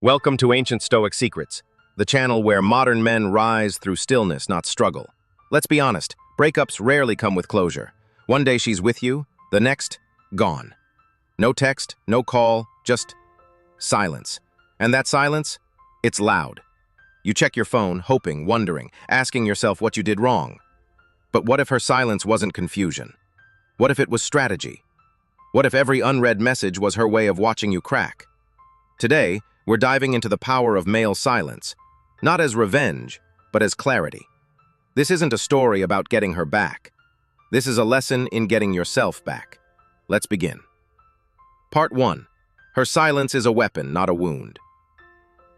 Welcome to Ancient Stoic Secrets, the channel where modern men rise through stillness, not struggle. Let's be honest, breakups rarely come with closure. One day she's with you, the next, gone. No text, no call, just silence. And that silence, it's loud. You check your phone, hoping, wondering, asking yourself what you did wrong. But what if her silence wasn't confusion? What if it was strategy? What if every unread message was her way of watching you crack? Today, we're diving into the power of male silence, not as revenge, but as clarity. This isn't a story about getting her back. This is a lesson in getting yourself back. Let's begin. Part 1. Her silence is a weapon, not a wound.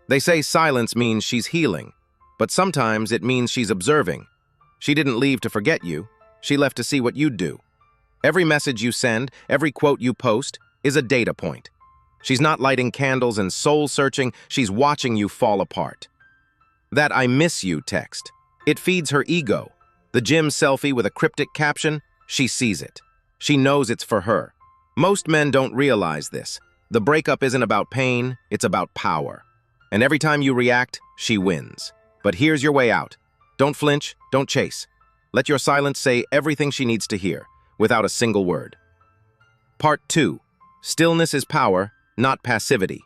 They say silence means she's healing, but sometimes it means she's observing. She didn't leave to forget you. She left to see what you'd do. Every message you send, every quote you post, is a data point. She's not lighting candles and soul-searching, she's watching you fall apart. That "I miss you" text, it feeds her ego. The gym selfie with a cryptic caption, she sees it. She knows it's for her. Most men don't realize this. The breakup isn't about pain, it's about power. And every time you react, she wins. But here's your way out. Don't flinch, don't chase. Let your silence say everything she needs to hear, without a single word. Part 2. Stillness is power, not passivity.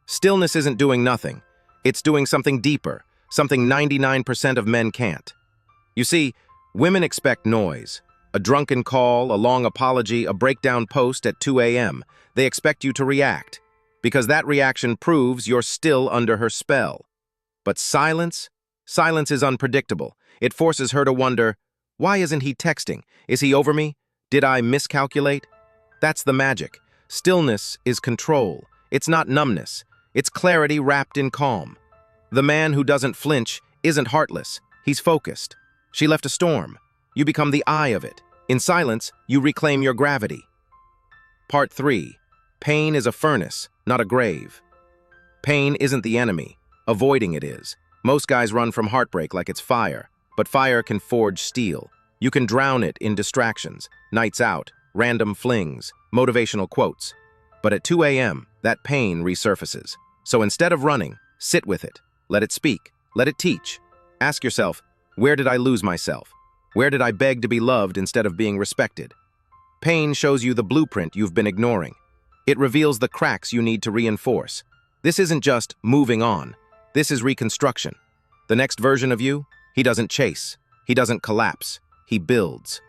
Stillness isn't doing nothing. It's doing something deeper, something 99% of men can't. You see, women expect noise. A drunken call, a long apology, a breakdown post at 2 a.m. They expect you to react, because that reaction proves you're still under her spell. But silence? Silence is unpredictable. It forces her to wonder, why isn't he texting? Is he over me? Did I miscalculate? That's the magic. Stillness is control. It's not numbness. It's clarity wrapped in calm. The man who doesn't flinch isn't heartless. He's focused. She left a storm. You become the eye of it. In silence, you reclaim your gravity. Part 3. Pain is a furnace, not a grave. Pain isn't the enemy. Avoiding it is. Most guys run from heartbreak like it's fire, but fire can forge steel. You can drown it in distractions, nights out, random flings, motivational quotes. But at 2 a.m., that pain resurfaces. So instead of running, sit with it. Let it speak. Let it teach. Ask yourself, where did I lose myself? Where did I beg to be loved instead of being respected? Pain shows you the blueprint you've been ignoring. It reveals the cracks you need to reinforce. This isn't just moving on. This is reconstruction. The next version of you, he doesn't chase. He doesn't collapse. He builds.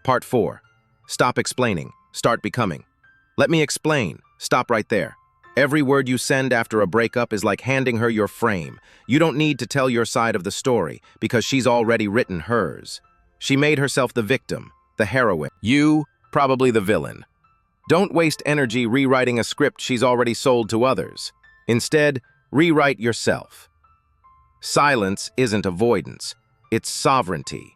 Part 4. Stop explaining. Start becoming. Let me explain. Stop right there. Every word you send after a breakup is like handing her your frame. You don't need to tell your side of the story, because she's already written hers. She made herself the victim, the heroine. You, probably the villain. Don't waste energy rewriting a script she's already sold to others. Instead, rewrite yourself. Silence isn't avoidance. It's sovereignty.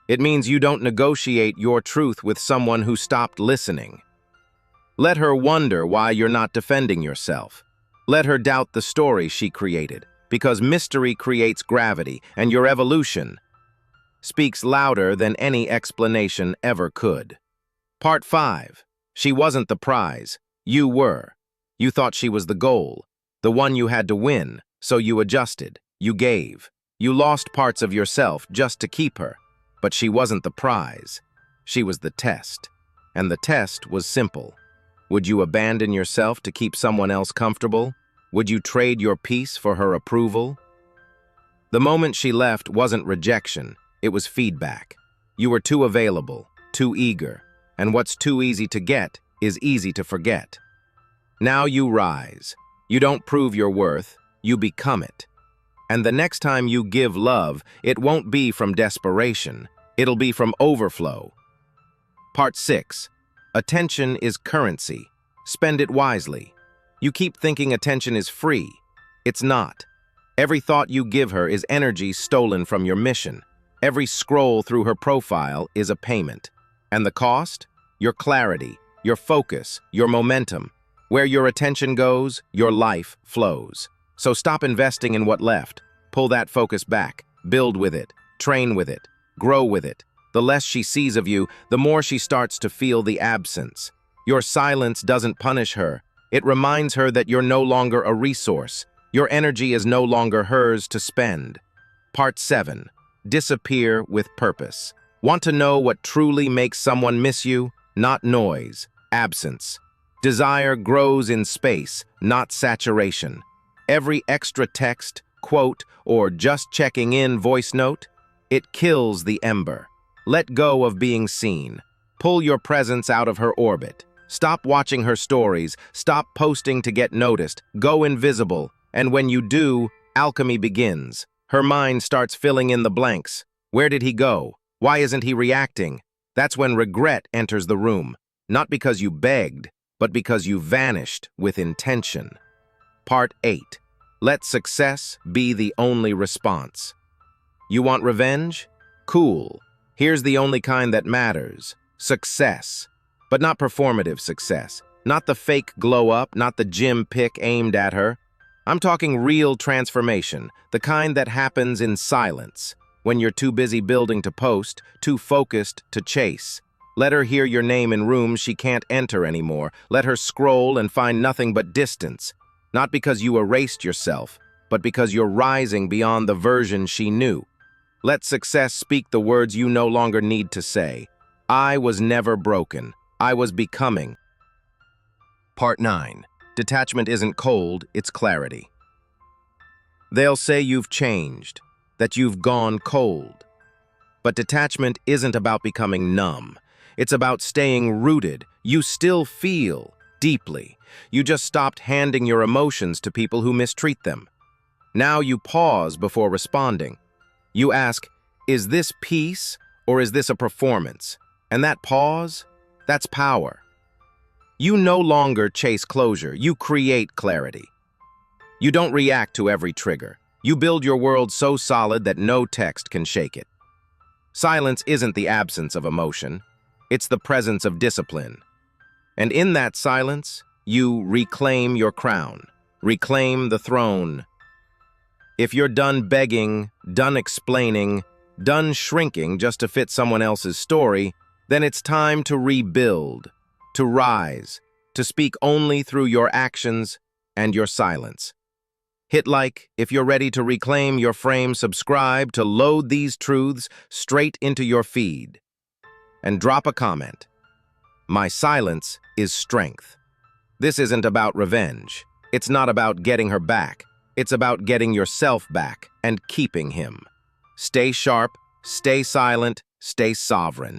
It means you don't negotiate your truth with someone who stopped listening. Let her wonder why you're not defending yourself. Let her doubt the story she created, because mystery creates gravity, and your evolution speaks louder than any explanation ever could. Part 5. She wasn't the prize. You were. You thought she was the goal, the one you had to win, so you adjusted. You gave. You lost parts of yourself just to keep her. But she wasn't the prize. She was the test. And the test was simple. Would you abandon yourself to keep someone else comfortable? Would you trade your peace for her approval? The moment she left wasn't rejection, it was feedback. You were too available, too eager, and what's too easy to get is easy to forget. Now you rise. You don't prove your worth, you become it. And the next time you give love, it won't be from desperation. It'll be from overflow. Part 6. Attention is currency. Spend it wisely. You keep thinking attention is free. It's not. Every thought you give her is energy stolen from your mission. Every scroll through her profile is a payment. And the cost? Your clarity, your focus, your momentum. Where your attention goes, your life flows. So stop investing in what left. Pull that focus back. Build with it. Train with it. Grow with it. The less she sees of you, the more she starts to feel the absence. Your silence doesn't punish her. It reminds her that you're no longer a resource. Your energy is no longer hers to spend. Part 7. Disappear with purpose. Want to know what truly makes someone miss you? Not noise, absence. Desire grows in space, not saturation. Every extra text, quote, or just checking in voice note, it kills the ember. Let go of being seen. Pull your presence out of her orbit. Stop watching her stories. Stop posting to get noticed. Go invisible. And when you do, alchemy begins. Her mind starts filling in the blanks. Where did he go? Why isn't he reacting? That's when regret enters the room. Not because you begged, but because you vanished with intention. Part 8. Let success be the only response. You want revenge? Cool. Here's the only kind that matters. Success. But not performative success. Not the fake glow up, not the gym pic aimed at her. I'm talking real transformation, the kind that happens in silence, when you're too busy building to post, too focused to chase. Let her hear your name in rooms she can't enter anymore. Let her scroll and find nothing but distance. Not because you erased yourself, but because you're rising beyond the version she knew. Let success speak the words you no longer need to say. I was never broken. I was becoming. Part 9. Detachment isn't cold, it's clarity. They'll say you've changed, that you've gone cold. But detachment isn't about becoming numb. It's about staying rooted. You still feel deeply. You just stopped handing your emotions to people who mistreat them. Now you pause before responding. You ask, is this peace or is this a performance? And that pause, that's power. You no longer chase closure, you create clarity. You don't react to every trigger. You build your world so solid that no text can shake it. Silence isn't the absence of emotion, it's the presence of discipline. And in that silence, you reclaim your crown, reclaim the throne. If you're done begging, done explaining, done shrinking just to fit someone else's story, then it's time to rebuild, to rise, to speak only through your actions and your silence. Hit like if you're ready to reclaim your frame, subscribe to load these truths straight into your feed. And drop a comment. My silence is strength. This isn't about revenge. It's not about getting her back. It's about getting yourself back and keeping him. Stay sharp, stay silent, stay sovereign.